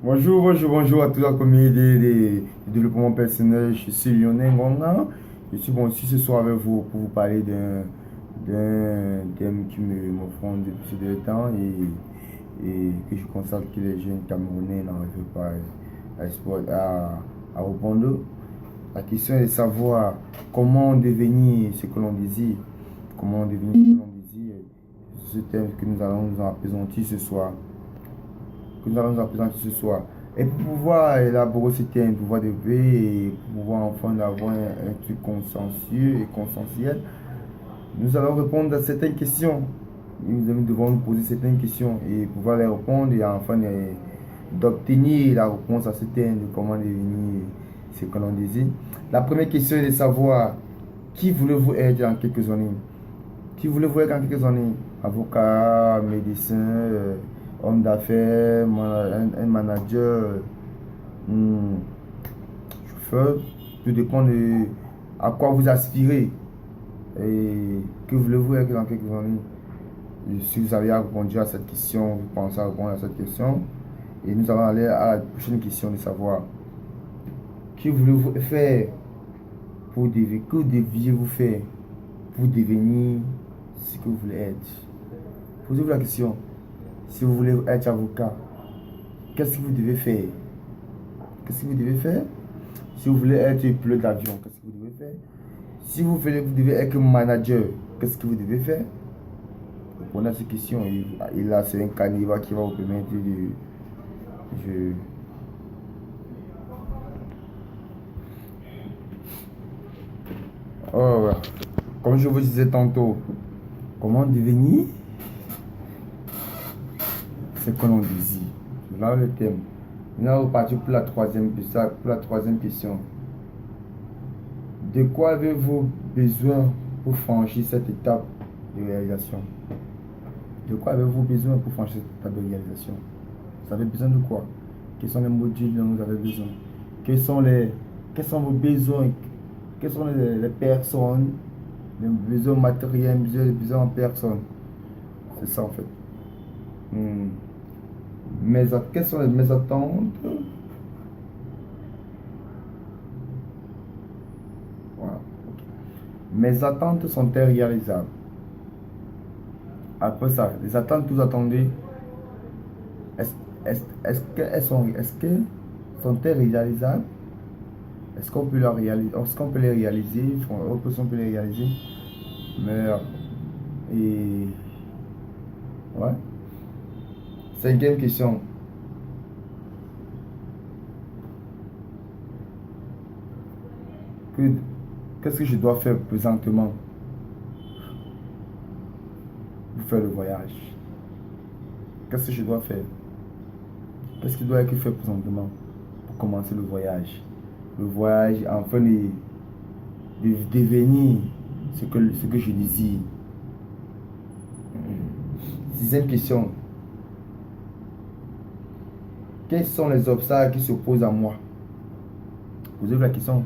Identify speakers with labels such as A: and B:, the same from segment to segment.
A: Bonjour à toute la communauté de développement personnel. Je suis Lionel Ngonga. Je suis bon ici ce soir avec vous pour vous parler d'un thème qui me prend depuis de temps et que je constate que les jeunes Camerounais n'arrivent pas à répondre. La question est de savoir comment devenir ce que l'on désire. Comment devenir ce que l'on désire. C'est ce thème que nous allons nous appesantir ce soir. Et pour pouvoir élaborer ce thème, pouvoir développer et pour pouvoir enfin avoir un truc consensueux et consensuel, nous allons répondre à certaines questions. Nous devons nous poser certaines questions et pouvoir les répondre et enfin d'obtenir la réponse à ce thème de comment devenir ce que l'on désire. La première question est de savoir qui voulez-vous être dans quelques années? Qui voulez-vous être dans quelques années? Avocat, médecin, homme d'affaires, un manager, chauffeur. Tout dépend de à quoi vous aspirez et que voulez-vous être dans quelques années. Et si vous avez répondu à cette question, vous pensez à répondre à cette question. Et nous allons aller à la prochaine question de savoir que voulez-vous faire pour devenir, que deviez-vous faire pour devenir ce que vous voulez être. Posez-vous la question. Si vous voulez être avocat, qu'est-ce que vous devez faire? Qu'est-ce que vous devez faire? Si vous voulez être pilote d'avion, qu'est-ce que vous devez faire? Si vous voulez, vous devez être manager, qu'est-ce que vous devez faire? Répondez à ces questions. Et là, c'est un canevas qui va vous permettre de... Je, oh, comme je vous disais tantôt, comment devenir ce que l'on désire? Là, le thème. Nous allons partir pour la troisième question. De quoi avez-vous besoin pour franchir cette étape de réalisation? De quoi avez-vous besoin pour franchir cette étape de réalisation? Vous avez besoin de quoi? Quels sont les modules dont vous avez besoin? Quels sont vos besoins? Quelles sont les personnes, les besoins matériels, les besoins en personne? C'est ça en fait. Quelles sont mes attentes? Voilà. Mes attentes sont-elles réalisables? Après ça, les attentes que vous attendez, est-ce que sont-elles réalisables? Est-ce qu'on peut les réaliser? Est-ce qu'on peut les réaliser? On peut les réaliser. Mais, et, ouais. Cinquième question. Qu'est-ce que je dois faire présentement pour faire le voyage? Qu'est-ce que je dois faire? Qu'est-ce qui doit être fait présentement pour commencer le voyage? Le voyage, enfin, de devenir ce que je désire. Sixième question. Quels sont les obstacles qui s'opposent à moi? Posez-vous la question.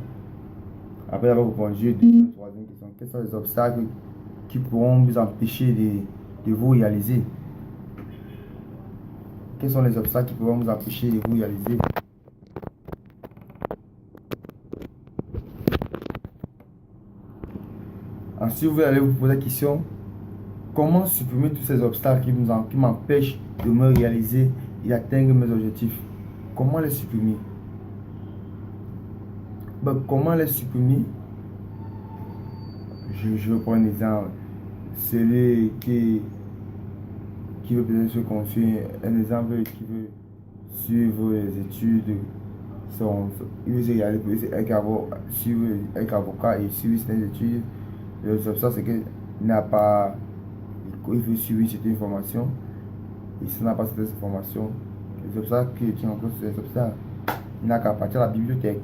A: Après avoir répondu, troisième question. Quels sont les obstacles qui pourront vous empêcher de vous réaliser? Quels sont les obstacles qui pourront vous empêcher de vous réaliser? Ensuite, vous allez vous poser la question, comment supprimer tous ces obstacles qui m'empêchent de me réaliser et d'atteindre mes objectifs? Comment les supprimer? Comment les supprimer? Je vais prendre un exemple. Celui qui veut peut-être se construire, un exemple qui veut suivre les études, il veut y aller, suivre être avocat et suivre ses études. Le obstacle, c'est qu'il n'a pas, il veut suivre cette information, et s'il n'a pas cette information, les obstacles qui rencontrent ces obstacles, il n'a qu'à partir de la bibliothèque.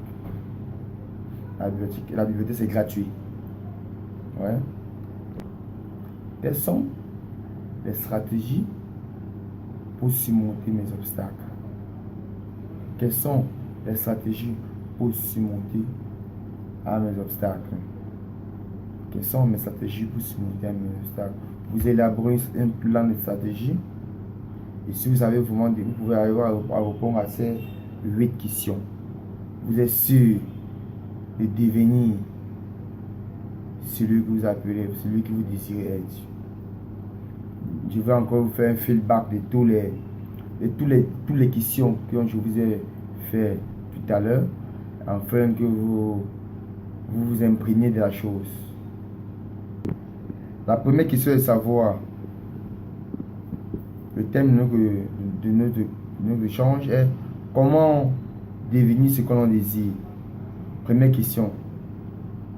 A: La bibliothèque c'est gratuit. Ouais. Quelles sont les stratégies pour surmonter mes obstacles? Quelles sont les stratégies pour surmonter mes obstacles? Quelles sont mes stratégies pour surmonter mes obstacles? Vous élaborez un plan de stratégie Et si vous avez vraiment, vous pouvez arriver à répondre à ces 8 questions. Vous êtes sûr de devenir celui que vous appelez, celui que vous désirez être. Je vais encore vous faire un feedback de toutes les questions que je vous ai fait tout à l'heure, afin que vous vous imprégniez de la chose. La première question est de savoir, le thème de notre échange est comment devenir ce que l'on désire. Première question.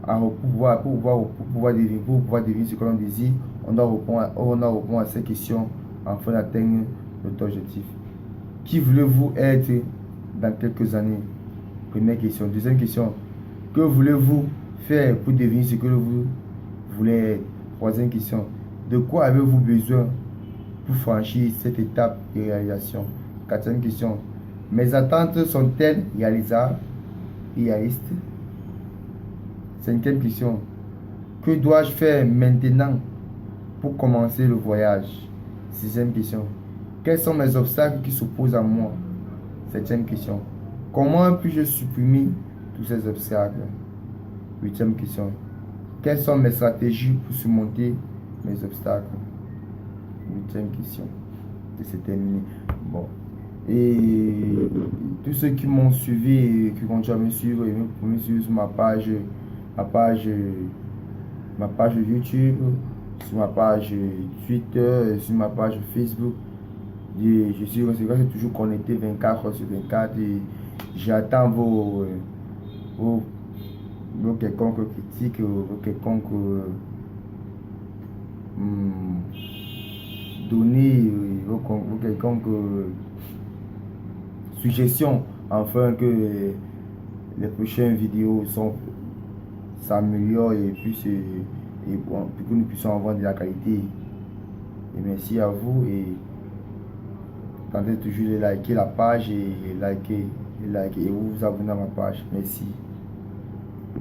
A: Pour pouvoir devenir ce que l'on désire, on doit répondre à ces questions afin d'atteindre notre objectif. Qui voulez-vous être dans quelques années? Première question. Deuxième question. Que voulez-vous faire pour devenir ce que vous voulez être? Troisième question. De quoi avez-vous besoin pour franchir cette étape de réalisation? Quatrième question. Mes attentes sont-elles réalistes? Cinquième question. Que dois-je faire maintenant pour commencer le voyage? Sixième question. Quels sont mes obstacles qui s'opposent à moi? Septième question. Comment puis-je supprimer tous ces obstacles? Huitième question. Quelles sont mes stratégies pour surmonter mes obstacles? Huitième question. Et c'est terminé. Bon. Et tous ceux qui m'ont suivi et qui continuent à me suivre, sur ma page YouTube, sur ma page Twitter, sur ma page Facebook. Je suis toujours connecté 24 heures sur 24 et j'attends vos quelconques critiques, vos quelconques données, vos quelconques suggestions afin que les prochaines vidéos s'améliorent et puis que nous puissions avoir de la qualité. Et merci à vous et tentez toujours de liker la page et vous vous abonnez à ma page. Merci.